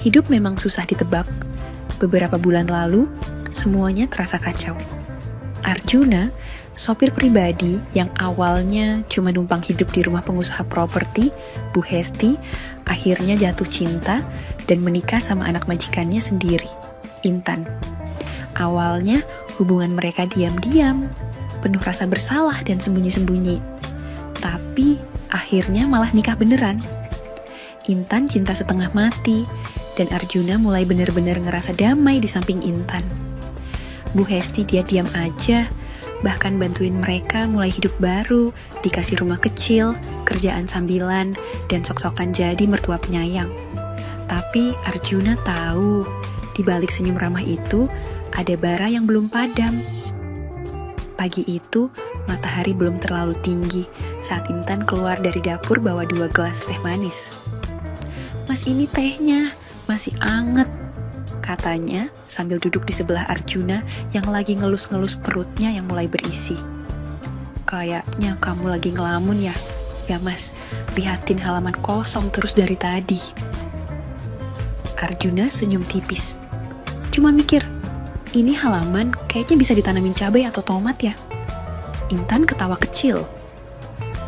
Hidup memang susah ditebak. Beberapa bulan lalu, semuanya terasa kacau. Arjuna, sopir pribadi yang awalnya cuma numpang hidup di rumah pengusaha properti, Bu Hesti, akhirnya jatuh cinta dan menikah sama anak majikannya sendiri, Intan. Awalnya, hubungan mereka diam-diam, penuh rasa bersalah dan sembunyi-sembunyi. Tapi, akhirnya malah nikah beneran. Intan cinta setengah mati, dan Arjuna mulai benar-benar ngerasa damai di samping Intan. Bu Hesti dia diam aja, bahkan bantuin mereka mulai hidup baru, dikasih rumah kecil, kerjaan sambilan, dan sok-sokan jadi mertua penyayang. Tapi Arjuna tahu, di balik senyum ramah itu, ada bara yang belum padam. Pagi itu, matahari belum terlalu tinggi saat Intan keluar dari dapur bawa 2 gelas teh manis. "Mas, ini tehnya masih anget," katanya sambil duduk di sebelah Arjuna yang lagi ngelus-ngelus perutnya yang mulai berisi. "Kayaknya kamu lagi ngelamun ya? Ya mas, liatin halaman kosong terus dari tadi." Arjuna senyum tipis. Cuma mikir, ini halaman kayaknya bisa ditanamin cabai atau tomat ya. Intan ketawa kecil.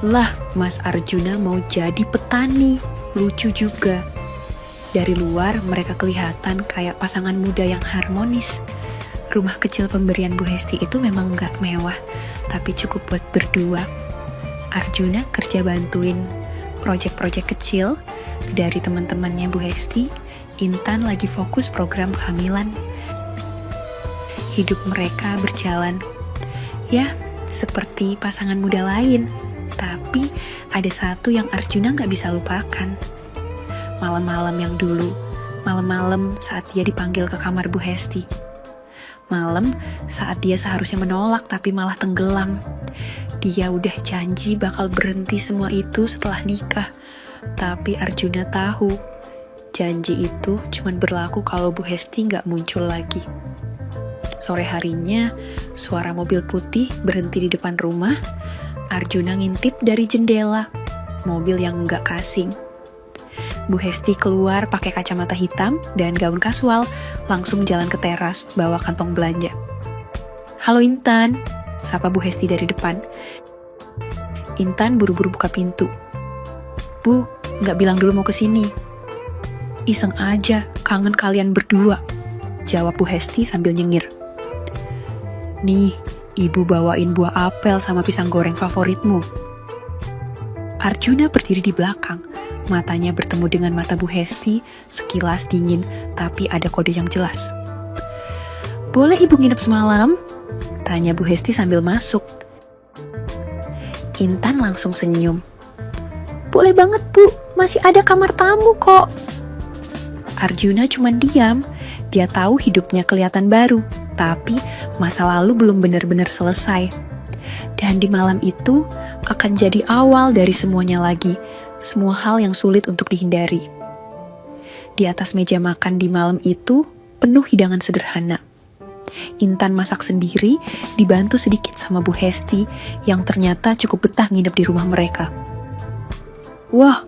"Lah, Mas Arjuna mau jadi petani, lucu juga." Dari luar mereka kelihatan kayak pasangan muda yang harmonis. Rumah kecil pemberian Bu Hesti itu memang gak mewah, tapi cukup buat berdua. Arjuna kerja bantuin proyek-proyek kecil dari teman-temannya Bu Hesti. Intan lagi fokus program kehamilan. Hidup mereka berjalan, ya seperti pasangan muda lain. Tapi ada satu yang Arjuna gak bisa lupakan. Malam-malam yang dulu, malam-malam saat dia dipanggil ke kamar Bu Hesti. Malam saat dia seharusnya menolak tapi malah tenggelam. Dia udah janji bakal berhenti semua itu setelah nikah. Tapi Arjuna tahu, janji itu cuma berlaku kalau Bu Hesti gak muncul lagi. Sore harinya, suara mobil putih berhenti di depan rumah. Arjuna ngintip dari jendela, mobil yang enggak kasing. Bu Hesti keluar pakai kacamata hitam dan gaun kasual, langsung jalan ke teras bawa kantong belanja. "Halo Intan," sapa Bu Hesti dari depan. Intan buru-buru buka pintu. "Bu, nggak bilang dulu mau kesini." "Iseng aja, kangen kalian berdua," jawab Bu Hesti sambil nyengir. "Nih, ibu bawain buah apel sama pisang goreng favoritmu." Arjuna berdiri di belakang. Matanya bertemu dengan mata Bu Hesti, sekilas dingin, tapi ada kode yang jelas. "Boleh ibu nginep semalam?" tanya Bu Hesti sambil masuk. Intan langsung senyum. "Boleh banget Bu, masih ada kamar tamu kok." Arjuna cuma diam, dia tahu hidupnya kelihatan baru, tapi masa lalu belum benar-benar selesai. Dan di malam itu akan jadi awal dari semuanya lagi. Semua hal yang sulit untuk dihindari. Di atas meja makan di malam itu penuh hidangan sederhana. Intan masak sendiri, dibantu sedikit sama Bu Hesti yang ternyata cukup betah nginep di rumah mereka. "Wah,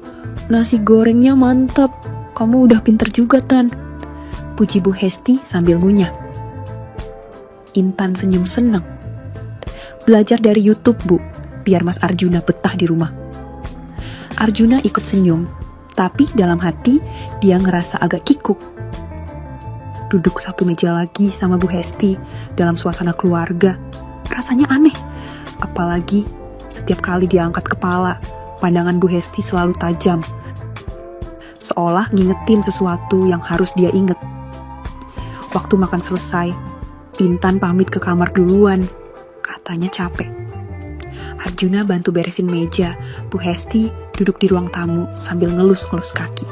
nasi gorengnya mantap. Kamu udah pinter juga, Tan," puji Bu Hesti sambil ngunyah. Intan senyum senang. "Belajar dari YouTube, Bu, biar Mas Arjuna betah di rumah." Arjuna ikut senyum, tapi dalam hati dia ngerasa agak kikuk. Duduk satu meja lagi sama Bu Hesti dalam suasana keluarga, rasanya aneh. Apalagi setiap kali dia angkat kepala, pandangan Bu Hesti selalu tajam. Seolah ngingetin sesuatu yang harus dia inget. Waktu makan selesai, Intan pamit ke kamar duluan, katanya capek. Arjuna bantu beresin meja, Bu Hesti duduk di ruang tamu sambil ngelus-ngelus kaki.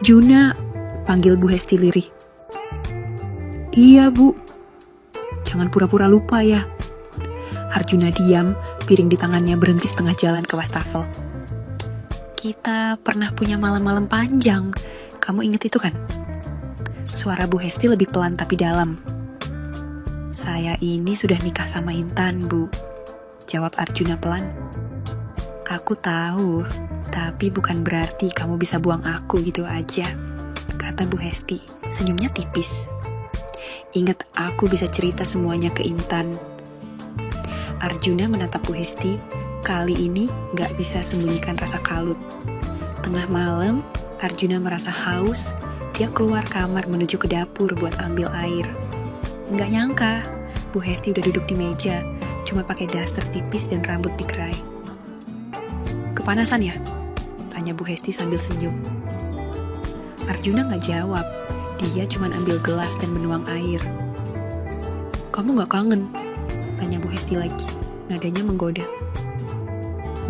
"Juna," panggil Bu Hesti lirih. "Iya Bu." "Jangan pura-pura lupa ya." Arjuna diam, piring di tangannya berhenti setengah jalan ke wastafel. "Kita pernah punya malam-malam panjang, kamu inget itu kan?" Suara Bu Hesti lebih pelan tapi dalam. "Saya ini sudah nikah sama Intan, Bu," jawab Arjuna pelan. "Aku tahu, tapi bukan berarti kamu bisa buang aku gitu aja." kata Bu Hesti, senyumnya tipis. Ingat, aku bisa cerita semuanya ke Intan. Arjuna menatap Bu Hesti, kali ini gak bisa sembunyikan rasa kalut. Tengah malam, Arjuna merasa haus, dia keluar kamar menuju ke dapur buat ambil air. Nggak nyangka, Bu Hesti udah duduk di meja, cuma pakai daster tipis dan rambut digerai. Kepanasan ya? Tanya Bu Hesti sambil senyum. Arjuna nggak jawab, dia cuma ambil gelas dan menuang air. Kamu nggak kangen? Tanya Bu Hesti lagi, nadanya menggoda.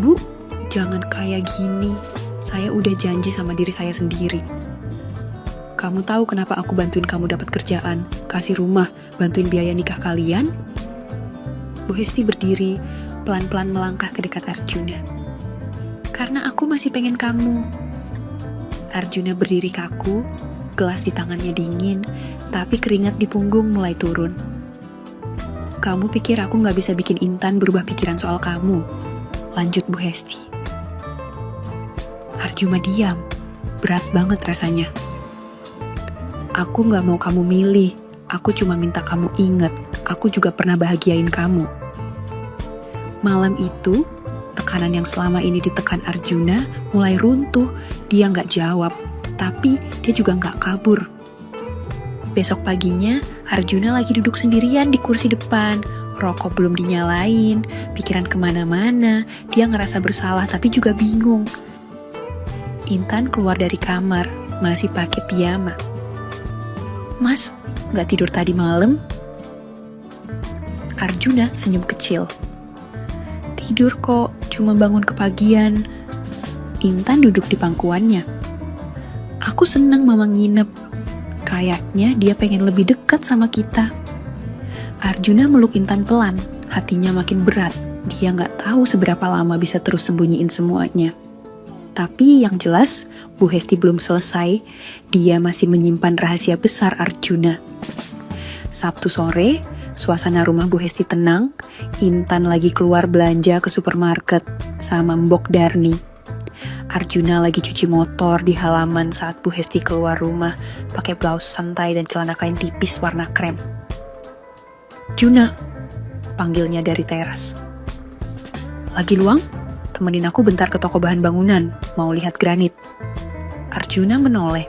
Bu, jangan kayak gini, saya udah janji sama diri saya sendiri. Kamu tahu kenapa aku bantuin kamu dapat kerjaan, kasih rumah, bantuin biaya nikah kalian? Bu Hesti berdiri, pelan-pelan melangkah ke dekat Arjuna. Karena aku masih pengen kamu. Arjuna berdiri kaku, gelas di tangannya dingin, tapi keringat di punggung mulai turun. Kamu pikir aku gak bisa bikin Intan berubah pikiran soal kamu? Lanjut Bu Hesti. Arjuna diam, berat banget rasanya. Aku gak mau kamu milih, aku cuma minta kamu ingat, aku juga pernah bahagiain kamu. Malam itu, tekanan yang selama ini ditekan Arjuna mulai runtuh, dia gak jawab, tapi dia juga gak kabur. Besok paginya, Arjuna lagi duduk sendirian di kursi depan, rokok belum dinyalain, pikiran kemana-mana, dia ngerasa bersalah tapi juga bingung. Intan keluar dari kamar, masih pakai piyama. Mas, gak tidur tadi malam? Arjuna senyum kecil. Tidur kok, cuma bangun kepagian. Intan duduk di pangkuannya. Aku senang mama nginep. Kayaknya dia pengen lebih dekat sama kita. Arjuna meluk Intan pelan, hatinya makin berat. Dia gak tahu seberapa lama bisa terus sembunyiin semuanya. Tapi yang jelas, Bu Hesti belum selesai, dia masih menyimpan rahasia besar Arjuna. Sabtu sore, suasana rumah Bu Hesti tenang, Intan lagi keluar belanja ke supermarket sama Mbok Darni. Arjuna lagi cuci motor di halaman saat Bu Hesti keluar rumah pakai blus santai dan celana kain tipis warna krem. Juna, panggilnya dari teras. Lagi luang? Temenin aku bentar ke toko bahan bangunan, mau lihat granit. Arjuna menoleh.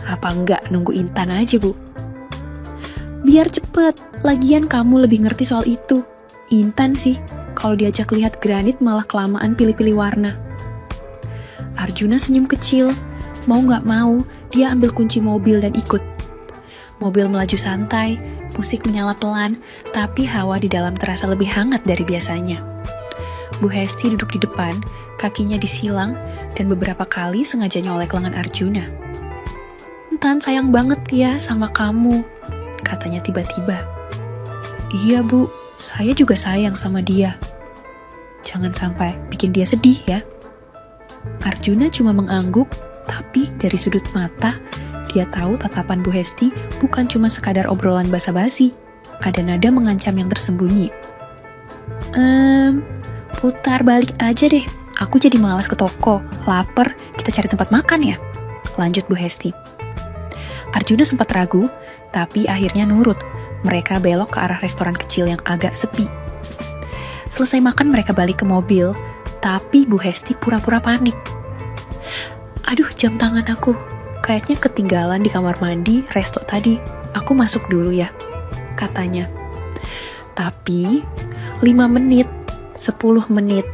Apa enggak nunggu Intan aja, Bu? Biar cepet, lagian kamu lebih ngerti soal itu. Intan sih, kalau diajak lihat granit malah kelamaan pilih-pilih warna. Arjuna senyum kecil, mau gak mau, dia ambil kunci mobil dan ikut. Mobil melaju santai, musik menyala pelan, tapi hawa di dalam terasa lebih hangat dari biasanya. Bu Hesti duduk di depan, kakinya disilang, dan beberapa kali sengaja nyolek lengan Arjuna. Intan sayang banget ya sama kamu, katanya tiba-tiba. Iya Bu, saya juga sayang sama dia. Jangan sampai bikin dia sedih ya. Arjuna cuma mengangguk, tapi dari sudut mata, dia tahu tatapan Bu Hesti bukan cuma sekadar obrolan basa-basi. Ada nada mengancam yang tersembunyi. Putar balik aja deh, aku jadi malas ke toko, lapar, kita cari tempat makan ya. Lanjut Bu Hesti. Arjuna sempat ragu, tapi akhirnya nurut. Mereka belok ke arah restoran kecil yang agak sepi. Selesai makan mereka balik ke mobil, tapi Bu Hesti pura-pura panik. Aduh, jam tangan aku, kayaknya ketinggalan di kamar mandi resto tadi, aku masuk dulu ya, katanya. Tapi 5 menit, 10 menit,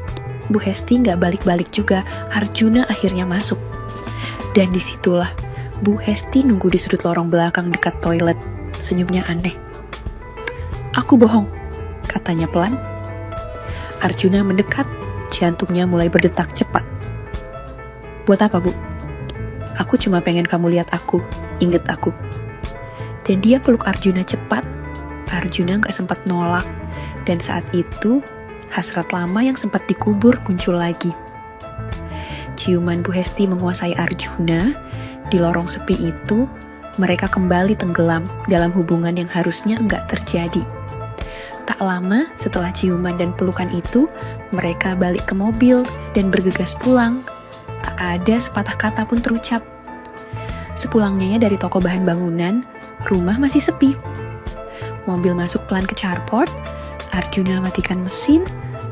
Bu Hesti gak balik-balik juga, Arjuna akhirnya masuk. Dan disitulah, Bu Hesti nunggu di sudut lorong belakang dekat toilet, senyumnya aneh. Aku bohong, katanya pelan. Arjuna mendekat, jantungnya mulai berdetak cepat. Buat apa, Bu? Aku cuma pengen kamu lihat aku, inget aku. Dan dia peluk Arjuna cepat. Arjuna gak sempat nolak, dan saat itu, hasrat lama yang sempat dikubur muncul lagi. Ciuman Bu Hesti menguasai Arjuna. Di lorong sepi itu, mereka kembali tenggelam dalam hubungan yang harusnya enggak terjadi. Tak lama setelah ciuman dan pelukan itu, mereka balik ke mobil dan bergegas pulang. Tak ada sepatah kata pun terucap. Sepulangnya dari toko bahan bangunan, rumah masih sepi. Mobil masuk pelan ke carport, Arjuna matikan mesin,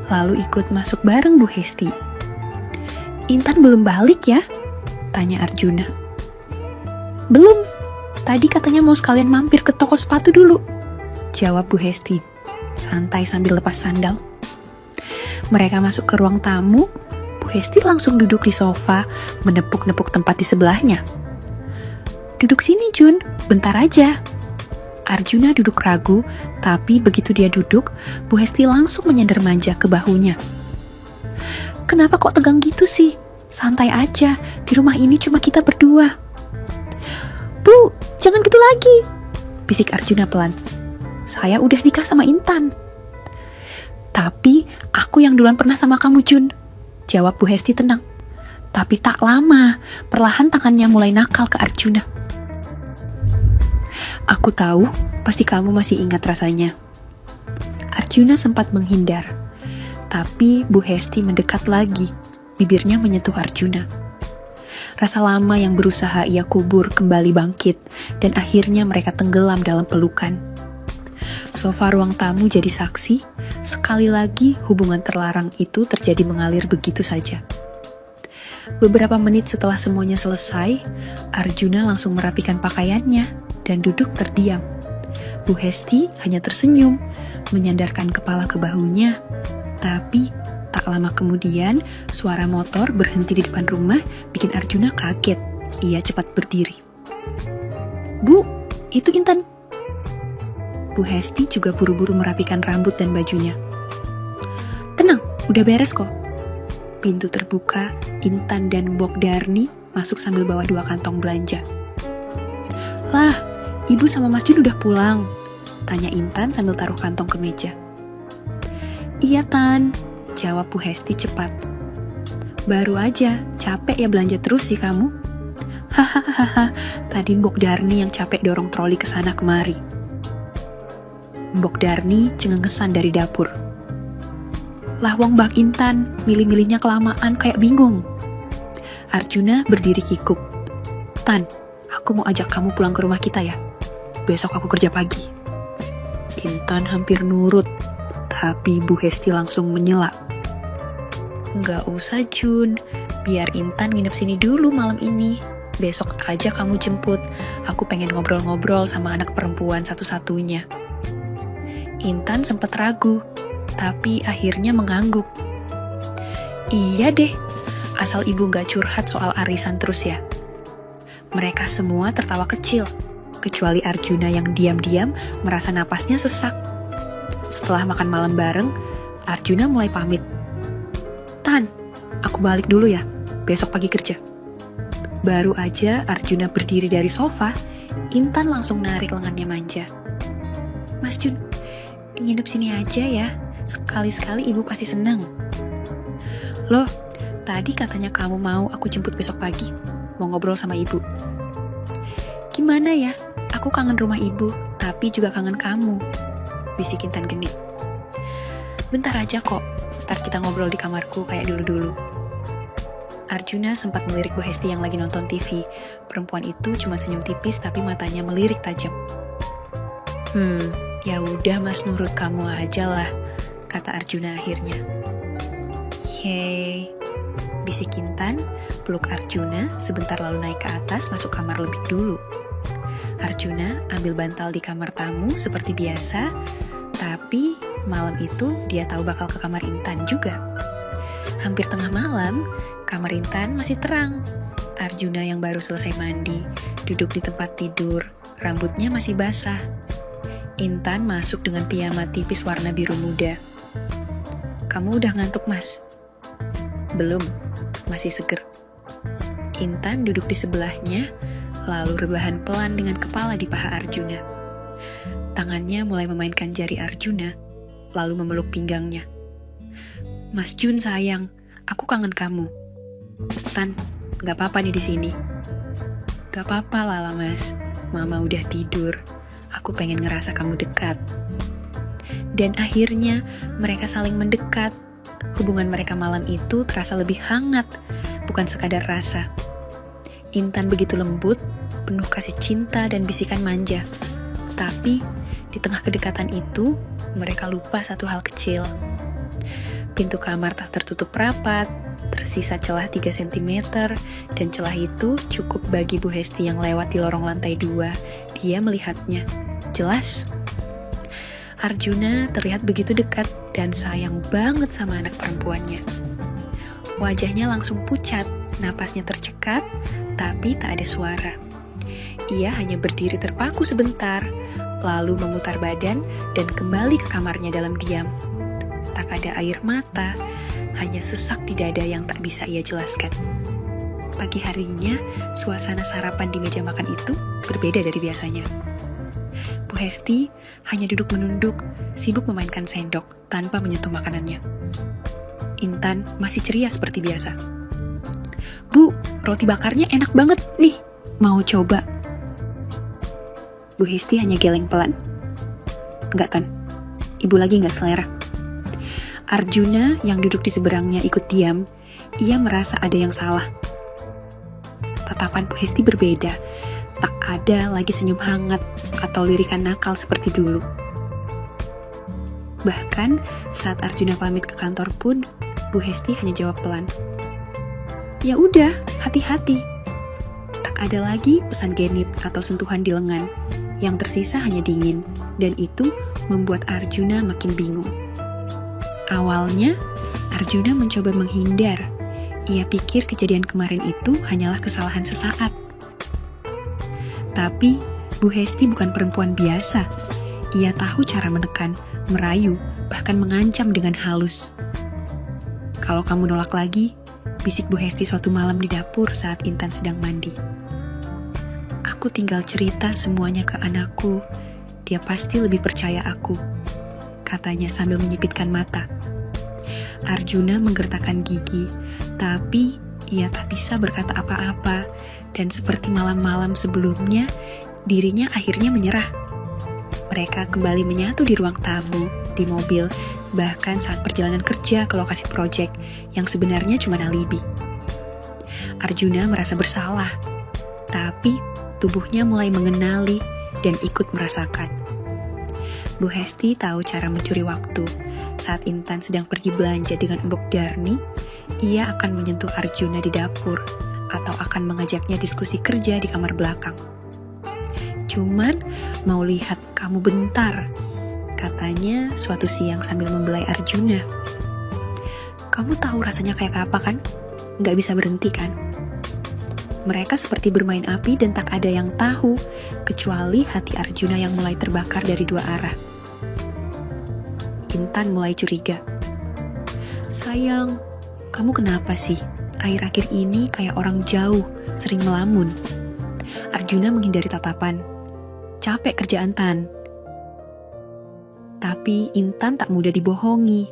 lalu ikut masuk bareng Bu Hesti. "Intan belum balik ya?" tanya Arjuna. "Belum, tadi katanya mau sekalian mampir ke toko sepatu dulu," jawab Bu Hesti, santai sambil lepas sandal. Mereka masuk ke ruang tamu, Bu Hesti langsung duduk di sofa, menepuk-nepuk tempat di sebelahnya. "Duduk sini Jun, bentar aja." Arjuna duduk ragu, tapi begitu dia duduk, Bu Hesti langsung menyender manja ke bahunya. "Kenapa kok tegang gitu sih? Santai aja, di rumah ini cuma kita berdua." "Bu, jangan gitu lagi," bisik Arjuna pelan. "Saya udah nikah sama Intan." "Tapi aku yang duluan pernah sama kamu Jun," jawab Bu Hesti tenang. Tapi tak lama, perlahan tangannya mulai nakal ke Arjuna. "Aku tahu, pasti kamu masih ingat rasanya." Arjuna sempat menghindar, tapi Bu Hesti mendekat lagi, bibirnya menyentuh Arjuna. Rasa lama yang berusaha ia kubur kembali bangkit, dan akhirnya mereka tenggelam dalam pelukan. Sofa ruang tamu jadi saksi, sekali lagi hubungan terlarang itu terjadi mengalir begitu saja. Beberapa menit setelah semuanya selesai, Arjuna langsung merapikan pakaiannya dan duduk terdiam. Bu Hesti hanya tersenyum, menyandarkan kepala ke bahunya. Tapi tak lama kemudian, suara motor berhenti di depan rumah bikin Arjuna kaget. Ia cepat berdiri. "Bu, itu Intan." Bu Hesti juga buru-buru merapikan rambut dan bajunya. "Tenang, udah beres kok." Pintu terbuka, Intan dan Mbok Darni masuk sambil bawa 2 kantong belanja. "Lah, Ibu sama Mas Jun udah pulang?" tanya Intan sambil taruh kantong ke meja. "Iya Tan," jawab Bu Hesti cepat. "Baru aja, capek ya belanja terus sih kamu?" "Hahaha, tadi Mbok Darni yang capek dorong troli ke sana kemari." Mbok Darni cengengesan dari dapur. "Lah wong Mbak Intan, milih-milihnya kelamaan kayak bingung." Arjuna berdiri kikuk. "Tan, aku mau ajak kamu pulang ke rumah kita ya. Besok aku kerja pagi." Intan hampir nurut, tapi Bu Hesti langsung menyela. "Nggak usah Jun, biar Intan nginep sini dulu malam ini. Besok aja kamu jemput, aku pengen ngobrol-ngobrol sama anak perempuan satu-satunya." Intan sempat ragu, tapi akhirnya mengangguk. "Iya deh, asal ibu nggak curhat soal arisan terus ya." Mereka semua tertawa kecil, kecuali Arjuna yang diam-diam merasa napasnya sesak. Setelah makan malam bareng, Arjuna mulai pamit. "Tan, aku balik dulu ya, besok pagi kerja." Baru aja Arjuna berdiri dari sofa, Intan langsung narik lengannya manja. "Mas Jun, nginep sini aja ya, sekali-sekali ibu pasti senang." "Loh, tadi katanya kamu mau aku jemput besok pagi, mau ngobrol sama ibu." "Gimana ya, aku kangen rumah ibu, tapi juga kangen kamu," bisik Intan genit. "Bentar aja kok, ntar kita ngobrol di kamarku kayak dulu-dulu." Arjuna sempat melirik Bu Hesti yang lagi nonton TV. Perempuan itu cuma senyum tipis tapi matanya melirik tajam. "Ya udah mas, nurut kamu aja lah," kata Arjuna akhirnya. "Yeay," bisik Intan, peluk Arjuna, sebentar lalu naik ke atas masuk kamar lebih dulu. Arjuna ambil bantal di kamar tamu seperti biasa, tapi malam itu dia tahu bakal ke kamar Intan juga. Hampir tengah malam, kamar Intan masih terang. Arjuna yang baru selesai mandi, duduk di tempat tidur, rambutnya masih basah. Intan masuk dengan piyama tipis warna biru muda. "Kamu udah ngantuk, Mas?" "Belum, masih seger." Intan duduk di sebelahnya, lalu rebahan pelan dengan kepala di paha Arjuna. Tangannya mulai memainkan jari Arjuna, lalu memeluk pinggangnya. "Mas Jun sayang, aku kangen kamu." "Tan, gak apa-apa nih di sini." "Gak apa-apa Lala mas, Mama udah tidur. Aku pengen ngerasa kamu dekat." Dan akhirnya mereka saling mendekat. Hubungan mereka malam itu terasa lebih hangat, bukan sekadar rasa. Intan begitu lembut, penuh kasih cinta dan bisikan manja. Tapi, di tengah kedekatan itu, mereka lupa satu hal kecil. Pintu kamar tak tertutup rapat, tersisa celah 3 cm, dan celah itu cukup bagi Bu Hesti yang lewat di lorong lantai 2. Dia melihatnya. Jelas. Arjuna terlihat begitu dekat dan sayang banget sama anak perempuannya. Wajahnya langsung pucat, napasnya tercekat, tapi tak ada suara. Ia hanya berdiri terpaku sebentar, lalu memutar badan dan kembali ke kamarnya dalam diam. Tak ada air mata, hanya sesak di dada yang tak bisa ia jelaskan. Pagi harinya, suasana sarapan di meja makan itu berbeda dari biasanya. Bu Hesti hanya duduk menunduk, sibuk memainkan sendok tanpa menyentuh makanannya. Intan masih ceria seperti biasa. "Bu, roti bakarnya enak banget nih, mau coba?" Bu Hesti hanya geleng pelan. "Enggak kan, ibu lagi nggak selera." Arjuna yang duduk di seberangnya ikut diam. Ia merasa ada yang salah. Tatapan Bu Hesti berbeda. Tak ada lagi senyum hangat atau lirikan nakal seperti dulu. Bahkan saat Arjuna pamit ke kantor pun, Bu Hesti hanya jawab pelan, "Ya udah, hati-hati." Tak ada lagi pesan genit atau sentuhan di lengan. Yang tersisa hanya dingin, dan itu membuat Arjuna makin bingung. Awalnya, Arjuna mencoba menghindar. Ia pikir kejadian kemarin itu hanyalah kesalahan sesaat. Tapi, Bu Hesti bukan perempuan biasa. Ia tahu cara menekan, merayu, bahkan mengancam dengan halus. "Kalau kamu nolak lagi," bisik Bu Hesti suatu malam di dapur saat Intan sedang mandi. "Aku tinggal cerita semuanya ke anakku. Dia pasti lebih percaya aku," katanya sambil menyipitkan mata. Arjuna menggertakkan gigi, tapi ia tak bisa berkata apa-apa, dan seperti malam-malam sebelumnya, dirinya akhirnya menyerah. Mereka kembali menyatu di ruang tamu, di mobil, bahkan saat perjalanan kerja ke lokasi proyek yang sebenarnya cuma alibi. Arjuna merasa bersalah, tapi tubuhnya mulai mengenali dan ikut merasakan. Bu Hesti tahu cara mencuri waktu. Saat Intan sedang pergi belanja dengan Mbok Darni, ia akan menyentuh Arjuna di dapur atau akan mengajaknya diskusi kerja di kamar belakang. "Cuman mau lihat kamu bentar," katanya suatu siang sambil membelai Arjuna. "Kamu tahu rasanya kayak apa kan? Nggak bisa berhenti kan?" Mereka seperti bermain api dan tak ada yang tahu, kecuali hati Arjuna yang mulai terbakar dari dua arah. Intan mulai curiga. "Sayang, kamu kenapa sih? Akhir-akhir ini kayak orang jauh, sering melamun." Arjuna menghindari tatapan. "Capek kerjaan, Tan." Tapi Intan tak mudah dibohongi.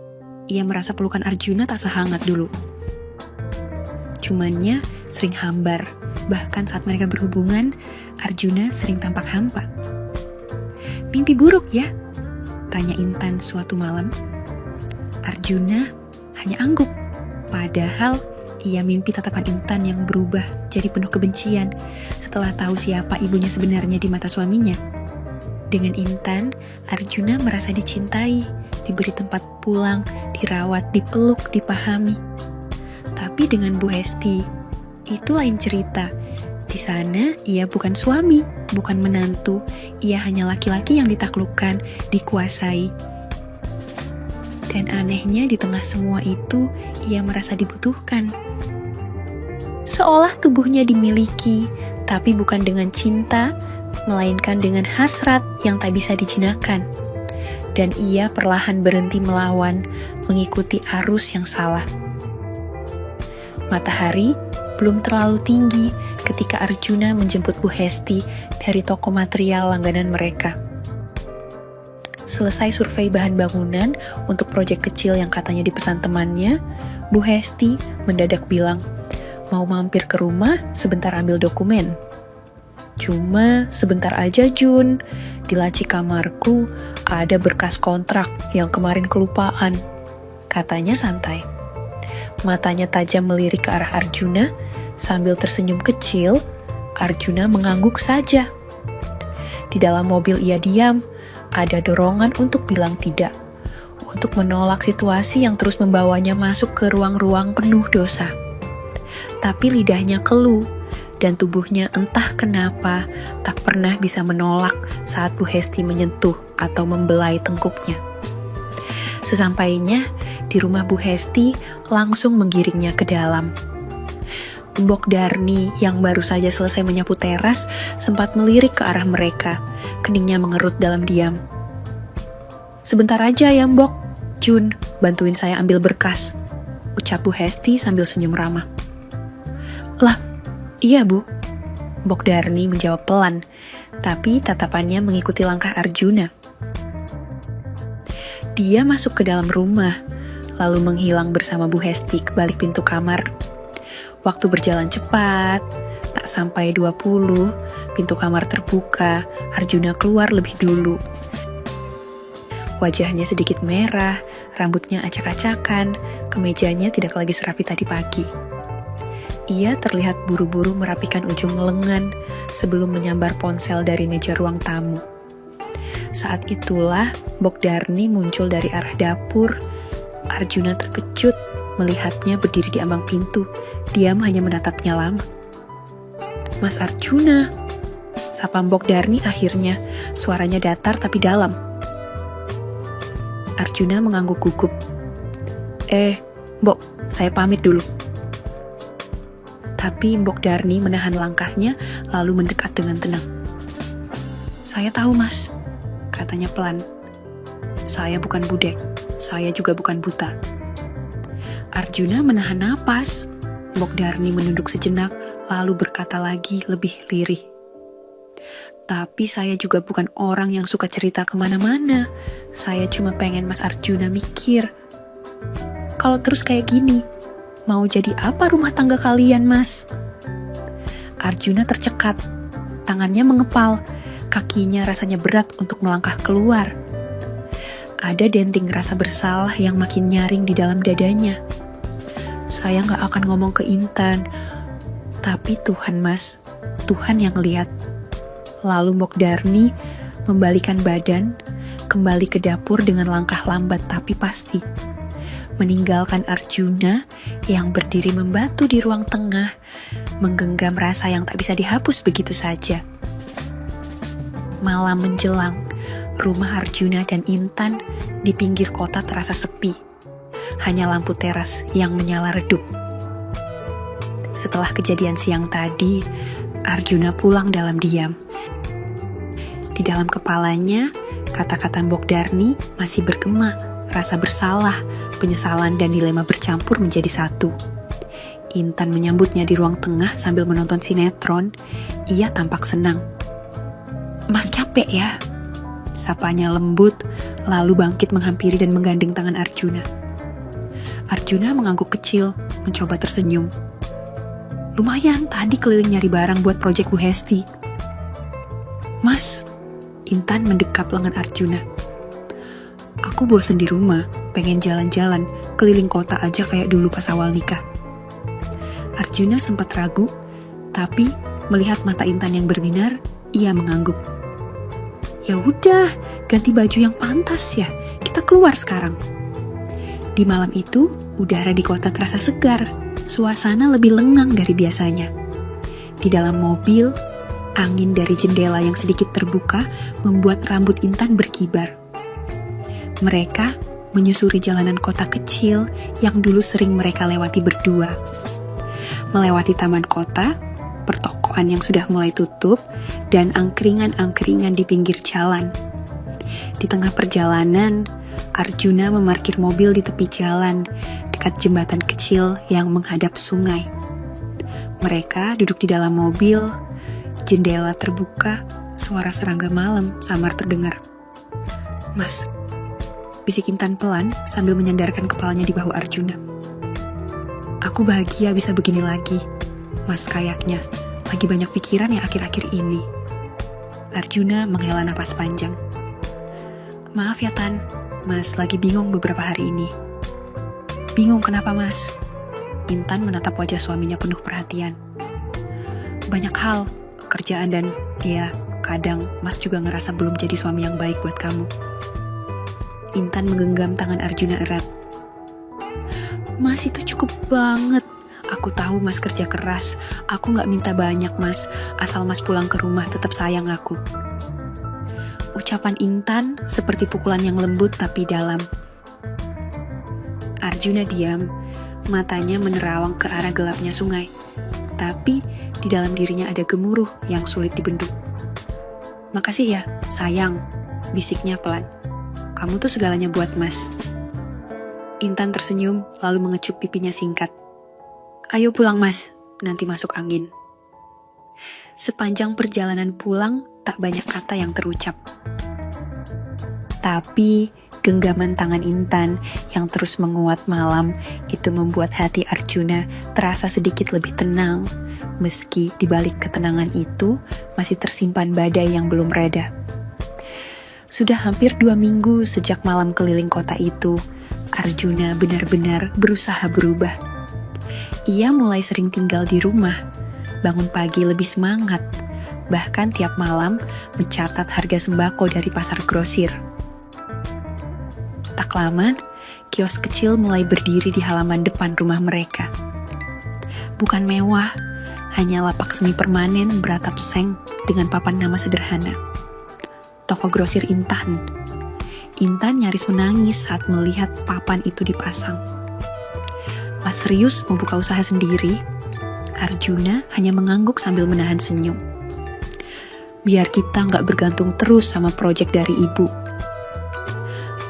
Ia merasa pelukan Arjuna tak sehangat dulu. Cumannya sering hambar. Bahkan saat mereka berhubungan, Arjuna sering tampak hampa. "Mimpi buruk ya?" tanya Intan suatu malam. Arjuna hanya angguk. Padahal ia mimpi tatapan Intan yang berubah jadi penuh kebencian setelah tahu siapa ibunya sebenarnya di mata suaminya. Dengan Intan, Arjuna merasa dicintai, diberi tempat pulang, dirawat, dipeluk, dipahami. Tapi dengan Bu Hesti, itu lain cerita. Di sana, ia bukan suami, bukan menantu, ia hanya laki-laki yang ditaklukkan, dikuasai. Dan anehnya di tengah semua itu, ia merasa dibutuhkan. Seolah tubuhnya dimiliki, tapi bukan dengan cinta, melainkan dengan hasrat yang tak bisa dijinakkan. Dan ia perlahan berhenti melawan, mengikuti arus yang salah. Matahari belum terlalu tinggi ketika Arjuna menjemput Bu Hesti dari toko material langganan mereka. Selesai survei bahan bangunan untuk proyek kecil yang katanya dipesan temannya, Bu Hesti mendadak bilang, "Mau mampir ke rumah sebentar ambil dokumen." "Cuma sebentar aja, Jun. Di laci kamarku ada berkas kontrak yang kemarin kelupaan," katanya santai. Matanya tajam melirik ke arah Arjuna, Sambil tersenyum kecil, Arjuna mengangguk saja. Di dalam mobil ia diam, ada dorongan untuk bilang tidak, untuk menolak situasi yang terus membawanya masuk ke ruang-ruang penuh dosa. Tapi lidahnya keluh, dan tubuhnya entah kenapa tak pernah bisa menolak saat Bu Hesti menyentuh atau membelai tengkuknya. Sesampainya di rumah Bu Hesti, langsung menggiringnya ke dalam. Mbok Darni yang baru saja selesai menyapu teras sempat melirik ke arah mereka, keningnya mengerut dalam diam. "Sebentar aja ya Mbok, Jun, bantuin saya ambil berkas," ucap Bu Hesti sambil senyum ramah. "Lah, iya Bu," Mbok Darni menjawab pelan, tapi tatapannya mengikuti langkah Arjuna. Dia masuk ke dalam rumah, lalu menghilang bersama Bu Hesti ke balik pintu kamar. Waktu berjalan cepat, tak sampai 20, pintu kamar terbuka, Arjuna keluar lebih dulu. Wajahnya sedikit merah, rambutnya acak-acakan, kemejanya tidak lagi serapi tadi pagi. Ia terlihat buru-buru merapikan ujung lengan sebelum menyambar ponsel dari meja ruang tamu. Saat itulah Mbok Darni muncul dari arah dapur. Arjuna terkejut melihatnya berdiri di ambang pintu, diam hanya menatapnya lama. "Mas Arjuna," sapa Mbok Darni akhirnya, suaranya datar tapi dalam. Arjuna mengangguk gugup. Mbok, saya pamit dulu." Tapi Mbok Darni menahan langkahnya lalu mendekat dengan tenang. "Saya tahu Mas," katanya pelan. "Saya bukan budek, saya juga bukan buta." Arjuna menahan napas. Mbok Darni menunduk sejenak, lalu berkata lagi lebih lirih. "Tapi saya juga bukan orang yang suka cerita kemana-mana. Saya cuma pengen Mas Arjuna mikir. Kalau terus kayak gini, mau jadi apa rumah tangga kalian, Mas?" Arjuna tercekat, tangannya mengepal, kakinya rasanya berat untuk melangkah keluar. Ada denting rasa bersalah yang makin nyaring di dalam dadanya. "Saya gak akan ngomong ke Intan, tapi Tuhan Mas, Tuhan yang lihat." Lalu Mbok Darni membalikan badan, kembali ke dapur dengan langkah lambat tapi pasti, meninggalkan Arjuna yang berdiri membatu di ruang tengah, menggenggam rasa yang tak bisa dihapus begitu saja. Malam menjelang, rumah Arjuna dan Intan di pinggir kota terasa sepi. Hanya lampu teras yang menyala redup. Setelah kejadian siang tadi, Arjuna pulang dalam diam. Di dalam kepalanya, kata-kata Mbok Darni masih bergema, rasa bersalah, penyesalan dan dilema bercampur menjadi satu. Intan menyambutnya di ruang tengah sambil menonton sinetron. Ia tampak senang. "Mas capek ya?" sapanya lembut, lalu bangkit menghampiri dan menggandeng tangan Arjuna. Arjuna mengangguk kecil, mencoba tersenyum. "Lumayan, tadi keliling nyari barang buat proyek Bu Hesti." "Mas," Intan mendekap lengan Arjuna. "Aku bosen di rumah, pengen jalan-jalan, keliling kota aja kayak dulu pas awal nikah." Arjuna sempat ragu, tapi melihat mata Intan yang berbinar, ia mengangguk. "Ya udah, ganti baju yang pantas ya, kita keluar sekarang." Di malam itu, udara di kota terasa segar, suasana lebih lengang dari biasanya. Di dalam mobil, angin dari jendela yang sedikit terbuka membuat rambut Intan berkibar. Mereka menyusuri jalanan kota kecil yang dulu sering mereka lewati berdua. Melewati taman kota, pertokoan yang sudah mulai tutup, dan angkringan-angkringan di pinggir jalan. Di tengah perjalanan, Arjuna memarkir mobil di tepi jalan, dekat jembatan kecil yang menghadap sungai. Mereka duduk di dalam mobil, jendela terbuka, suara serangga malam samar terdengar. "Mas," bisik Intan pelan sambil menyandarkan kepalanya di bahu Arjuna. "Aku bahagia bisa begini lagi, Mas kayaknya. Lagi banyak pikiran ya akhir-akhir ini." Arjuna menghela napas panjang. "Maaf ya Tan, Mas lagi bingung beberapa hari ini." "Bingung kenapa Mas?" Intan menatap wajah suaminya penuh perhatian. banyak hal, kerjaan dan ya kadang Mas juga ngerasa belum jadi suami yang baik buat kamu. Intan menggenggam tangan Arjuna erat. Mas itu cukup banget. Aku tahu Mas kerja keras. Aku gak minta banyak Mas. Asal Mas pulang ke rumah tetap sayang aku. Ucapan Intan seperti pukulan yang lembut tapi dalam. Arjuna diam. Matanya menerawang ke arah gelapnya sungai. Tapi di dalam dirinya ada gemuruh yang sulit dibendung. Makasih ya, sayang. Bisiknya pelan. Kamu tuh segalanya buat Mas. Intan tersenyum lalu mengecup pipinya singkat. Ayo pulang Mas, nanti masuk angin. Sepanjang perjalanan pulang, tak banyak kata yang terucap. Tapi genggaman tangan Intan yang terus menguat malam itu membuat hati Arjuna terasa sedikit lebih tenang, meski di balik ketenangan itu masih tersimpan badai yang belum reda. Sudah hampir 2 minggu sejak malam keliling kota itu, Arjuna benar-benar berusaha berubah. Ia mulai sering tinggal di rumah, bangun pagi lebih semangat, bahkan tiap malam mencatat harga sembako dari pasar grosir. Tak lama, kios kecil mulai berdiri di halaman depan rumah mereka. Bukan mewah, hanya lapak semi permanen beratap seng dengan papan nama sederhana. Toko grosir Intan. Intan nyaris menangis saat melihat papan itu dipasang. Mas serius mau buka usaha sendiri? Arjuna hanya mengangguk sambil menahan senyum. Biar kita nggak bergantung terus sama proyek dari ibu.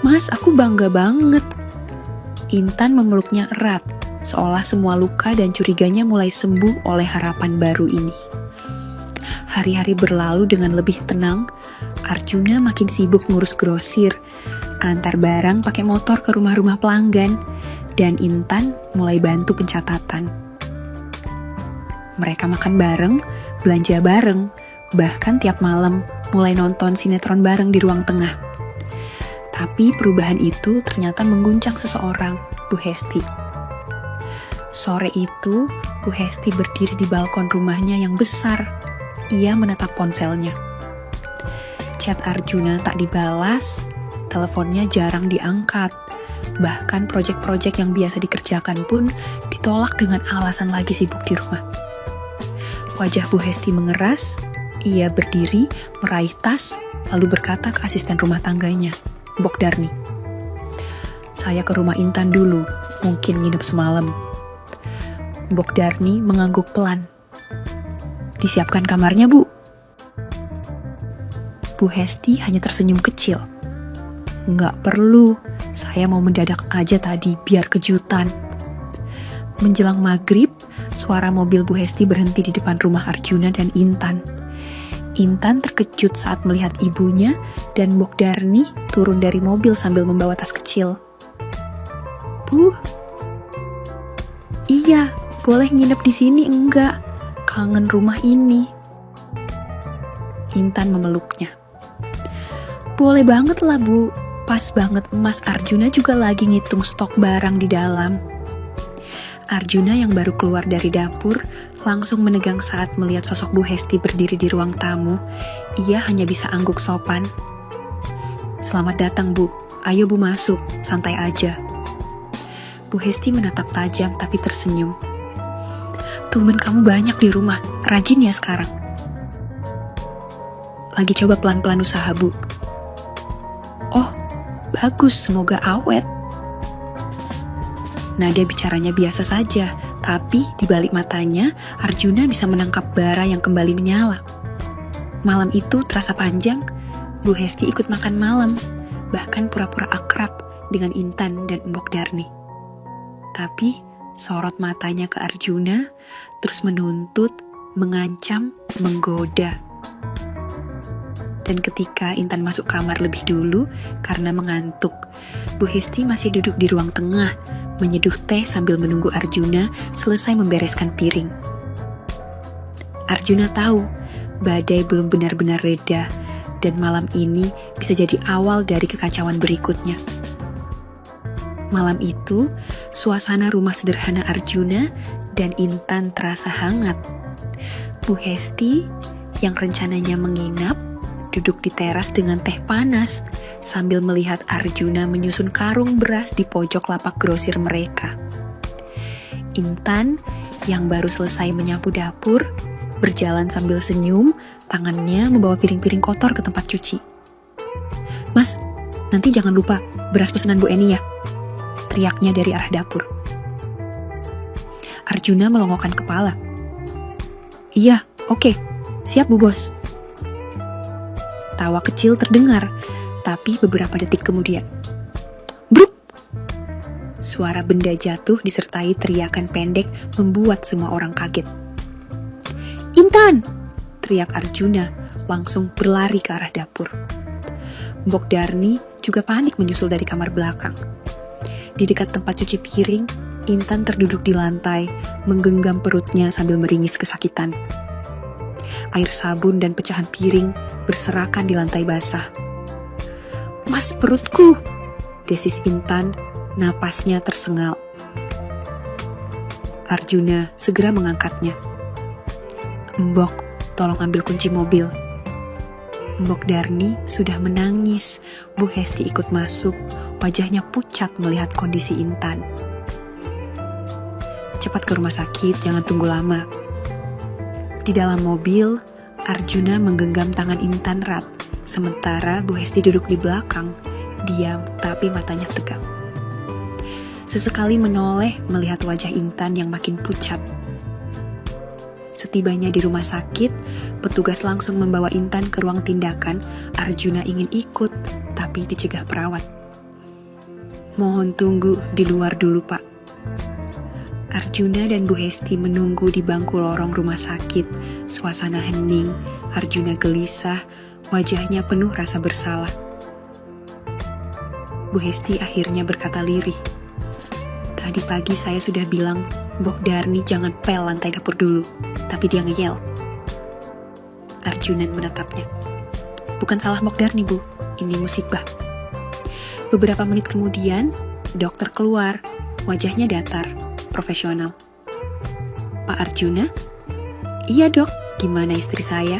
Mas, aku bangga banget. Intan memeluknya erat, seolah semua luka dan curiganya mulai sembuh oleh harapan baru ini. Hari-hari berlalu dengan lebih tenang. Arjuna makin sibuk ngurus grosir, antar barang pakai motor ke rumah-rumah pelanggan, dan Intan mulai bantu pencatatan. Mereka makan bareng, belanja bareng, bahkan tiap malam mulai nonton sinetron bareng di ruang tengah. Tapi perubahan itu ternyata mengguncang seseorang, Bu Hesti. Sore itu, Bu Hesti berdiri di balkon rumahnya yang besar. Ia menatap ponselnya. Chat Arjuna tak dibalas, teleponnya jarang diangkat. Bahkan proyek-proyek yang biasa dikerjakan pun ditolak dengan alasan lagi sibuk di rumah. Wajah Bu Hesti mengeras, ia berdiri, meraih tas, lalu berkata ke asisten rumah tangganya, Bok Darni. Saya ke rumah Intan dulu, mungkin nginep semalam. Bok Darni mengangguk pelan. Disiapkan kamarnya, Bu. Bu Hesti hanya tersenyum kecil. Nggak perlu, saya mau mendadak aja tadi biar kejutan. Menjelang maghrib, suara mobil Bu Hesti berhenti di depan rumah Arjuna dan Intan. Intan terkejut saat melihat ibunya dan Bok Darni turun dari mobil sambil membawa tas kecil. Bu, iya, boleh nginep di sini enggak? Kangen rumah ini. Intan memeluknya. Boleh banget lah Bu, pas banget Mas Arjuna juga lagi ngitung stok barang di dalam. Arjuna yang baru keluar dari dapur langsung menegang saat melihat sosok Bu Hesti berdiri di ruang tamu. Ia hanya bisa angguk sopan. Selamat datang Bu, ayo Bu masuk, santai aja. Bu Hesti menatap tajam tapi tersenyum. Tumben kamu banyak di rumah, rajin ya sekarang. Lagi coba pelan-pelan usaha Bu. Oh, bagus, semoga awet. Nada bicaranya biasa saja, tapi di balik matanya, Arjuna bisa menangkap bara yang kembali menyala. Malam itu terasa panjang, Bu Hesti ikut makan malam, bahkan pura-pura akrab dengan Intan dan Mbok Darni. Tapi sorot matanya ke Arjuna, terus menuntut, mengancam, menggoda. Dan ketika Intan masuk kamar lebih dulu karena mengantuk, Bu Hesti masih duduk di ruang tengah, menyeduh teh sambil menunggu Arjuna selesai membereskan piring. Arjuna tahu badai belum benar-benar reda dan malam ini bisa jadi awal dari kekacauan berikutnya. Malam itu, suasana rumah sederhana Arjuna dan Intan terasa hangat. Bu Hesti yang rencananya menginap duduk di teras dengan teh panas sambil melihat Arjuna menyusun karung beras di pojok lapak grosir mereka. Intan yang baru selesai menyapu dapur berjalan sambil senyum, tangannya membawa piring-piring kotor ke tempat cuci. "Mas, nanti jangan lupa beras pesanan Bu Eni ya," teriaknya dari arah dapur. Arjuna melongokkan kepala. "Iya, oke, siap Bu Bos." Tawa kecil terdengar, tapi beberapa detik kemudian, bruk! Suara benda jatuh disertai teriakan pendek membuat semua orang kaget. "Intan!" teriak Arjuna, langsung berlari ke arah dapur. Mbok Darni juga panik menyusul dari kamar belakang. Di dekat tempat cuci piring, Intan terduduk di lantai, menggenggam perutnya sambil meringis kesakitan. Air sabun dan pecahan piring berserakan di lantai basah. "Mas, perutku!" desis Intan, napasnya tersengal. Arjuna segera mengangkatnya. "Mbok, tolong ambil kunci mobil." Mbok Darni sudah menangis. Bu Hesti ikut masuk, wajahnya pucat melihat kondisi Intan. "Cepat ke rumah sakit, jangan tunggu lama." Di dalam mobil, Arjuna menggenggam tangan Intan erat, sementara Bu Hesti duduk di belakang, diam tapi matanya tegang. Sesekali menoleh melihat wajah Intan yang makin pucat. Setibanya di rumah sakit, petugas langsung membawa Intan ke ruang tindakan. Arjuna ingin ikut, tapi dicegah perawat. "Mohon tunggu di luar dulu, Pak." Arjuna dan Bu Hesti menunggu di bangku lorong rumah sakit. Suasana hening, Arjuna gelisah, wajahnya penuh rasa bersalah. Bu Hesti akhirnya berkata lirih, "Tadi pagi saya sudah bilang, Mbok Darni jangan pel lantai dapur dulu, tapi dia ngeyel." Arjuna menatapnya. "Bukan salah Mbok Darni, Bu, ini musibah." Beberapa menit kemudian, dokter keluar, wajahnya datar, profesional. "Pak Arjuna?" "Iya dok, gimana istri saya?"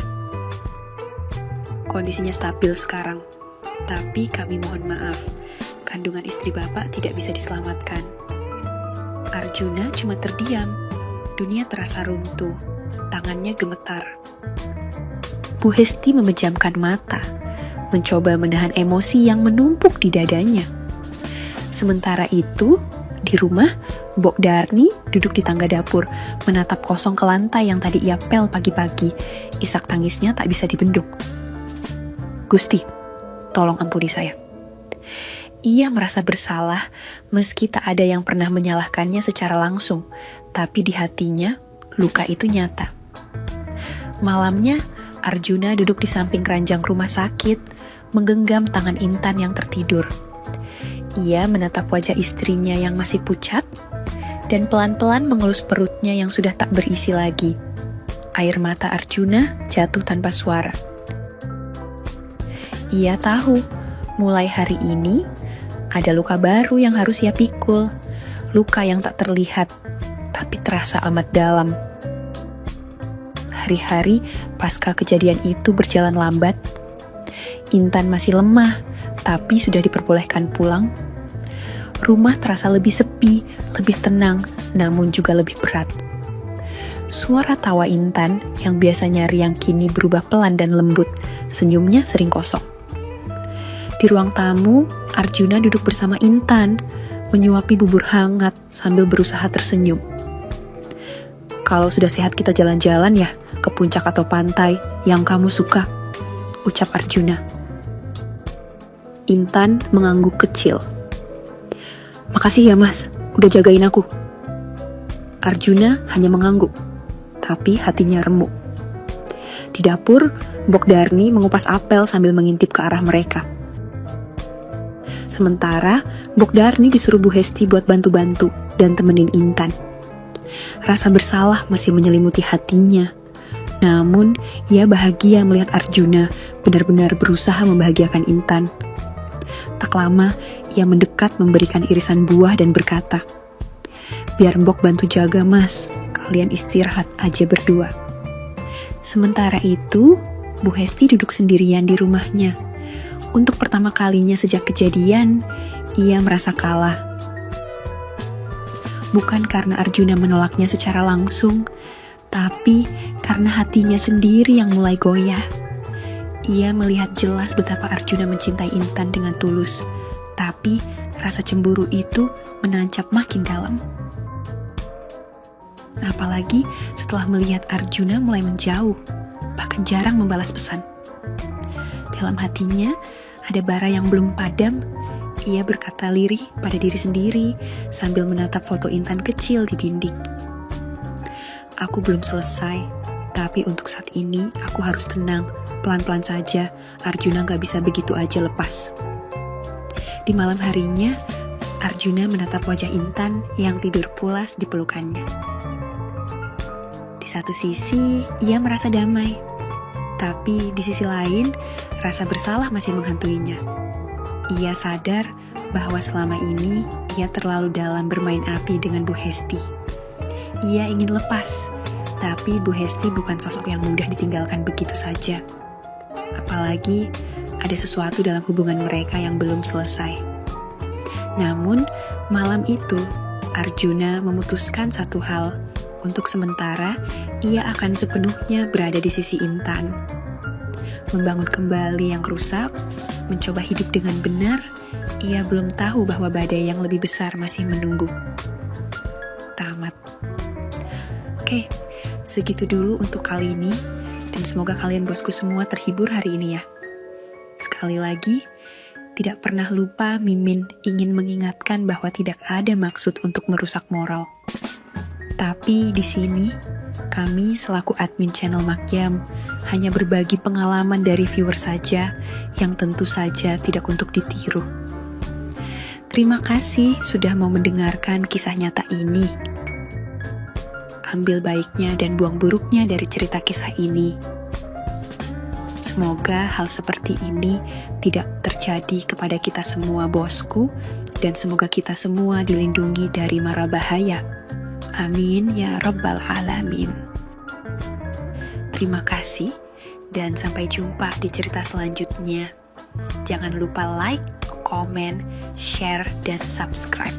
"Kondisinya stabil sekarang, tapi kami mohon maaf, kandungan istri Bapak tidak bisa diselamatkan." Arjuna cuma terdiam, dunia terasa runtuh, tangannya gemetar. Bu Hesti memejamkan mata, mencoba menahan emosi yang menumpuk di dadanya. Sementara itu, di rumah, Mbok Darni duduk di tangga dapur, menatap kosong ke lantai yang tadi ia pel pagi-pagi. Isak tangisnya tak bisa dibendung. "Gusti, tolong ampuni saya." Ia merasa bersalah meski tak ada yang pernah menyalahkannya secara langsung, tapi di hatinya luka itu nyata. Malamnya, Arjuna duduk di samping ranjang rumah sakit, menggenggam tangan Intan yang tertidur. Ia menatap wajah istrinya yang masih pucat, dan pelan-pelan mengelus perutnya yang sudah tak berisi lagi. Air mata Arjuna jatuh tanpa suara. Ia tahu, mulai hari ini, ada luka baru yang harus ia pikul. Luka yang tak terlihat, tapi terasa amat dalam. Hari-hari pasca kejadian itu berjalan lambat. Intan masih lemah, tapi sudah diperbolehkan pulang. Rumah terasa lebih sepi, lebih tenang, namun juga lebih berat. Suara tawa Intan yang biasanya riang kini berubah pelan dan lembut, senyumnya sering kosong. Di ruang tamu, Arjuna duduk bersama Intan, menyuapi bubur hangat sambil berusaha tersenyum. "Kalau sudah sehat kita jalan-jalan ya, ke puncak atau pantai yang kamu suka," ucap Arjuna. Intan mengangguk kecil. "Makasih ya mas, udah jagain aku." Arjuna hanya mengangguk, tapi hatinya remuk. Di dapur, Mbok Darni mengupas apel sambil mengintip ke arah mereka. Sementara, Mbok Darni disuruh Bu Hesti buat bantu-bantu dan temenin Intan. Rasa bersalah masih menyelimuti hatinya. Namun, ia bahagia melihat Arjuna benar-benar berusaha membahagiakan Intan. Tak lama, ia mendekat memberikan irisan buah dan berkata, "Biar Mbok bantu jaga mas, kalian istirahat aja berdua." Sementara itu, Bu Hesti duduk sendirian di rumahnya. Untuk pertama kalinya sejak kejadian, ia merasa kalah. Bukan karena Arjuna menolaknya secara langsung, tapi karena hatinya sendiri yang mulai goyah. Ia melihat jelas betapa Arjuna mencintai Intan dengan tulus, tapi rasa cemburu itu menancap makin dalam. Apalagi setelah melihat Arjuna mulai menjauh, bahkan jarang membalas pesan. Dalam hatinya ada bara yang belum padam. Ia berkata lirih pada diri sendiri sambil menatap foto Intan kecil di dinding. Aku belum selesai, tapi untuk saat ini aku harus tenang. Pelan-pelan saja, Arjuna gak bisa begitu aja lepas. Di malam harinya, Arjuna menatap wajah Intan yang tidur pulas di pelukannya. Di satu sisi, ia merasa damai. Tapi di sisi lain, rasa bersalah masih menghantuinya. Ia sadar bahwa selama ini ia terlalu dalam bermain api dengan Bu Hesti. Ia ingin lepas, tapi Bu Hesti bukan sosok yang mudah ditinggalkan begitu saja. Apalagi ada sesuatu dalam hubungan mereka yang belum selesai. Namun, malam itu Arjuna memutuskan satu hal. Untuk sementara, ia akan sepenuhnya berada di sisi Intan. Membangun kembali yang rusak, mencoba hidup dengan benar, ia belum tahu bahwa badai yang lebih besar masih menunggu. Tamat. Oke, segitu dulu untuk kali ini, dan semoga kalian bosku semua terhibur hari ini ya. Sekali lagi, tidak pernah lupa Mimin ingin mengingatkan bahwa tidak ada maksud untuk merusak moral. Tapi di sini, kami selaku admin channel Makyam hanya berbagi pengalaman dari viewer saja yang tentu saja tidak untuk ditiru. Terima kasih sudah mau mendengarkan kisah nyata ini. Ambil baiknya dan buang buruknya dari cerita kisah ini. Semoga hal seperti ini tidak terjadi kepada kita semua bosku, dan semoga kita semua dilindungi dari mara bahaya. Amin ya rabbal alamin. Terima kasih dan sampai jumpa di cerita selanjutnya. Jangan lupa like, komen, share, dan subscribe.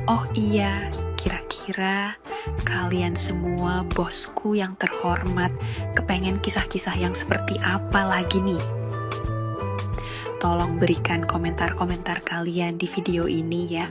Oh iya, kira-kira kalian semua bosku yang terhormat kepengen kisah-kisah yang seperti apa lagi nih? Tolong berikan komentar-komentar kalian di video ini ya.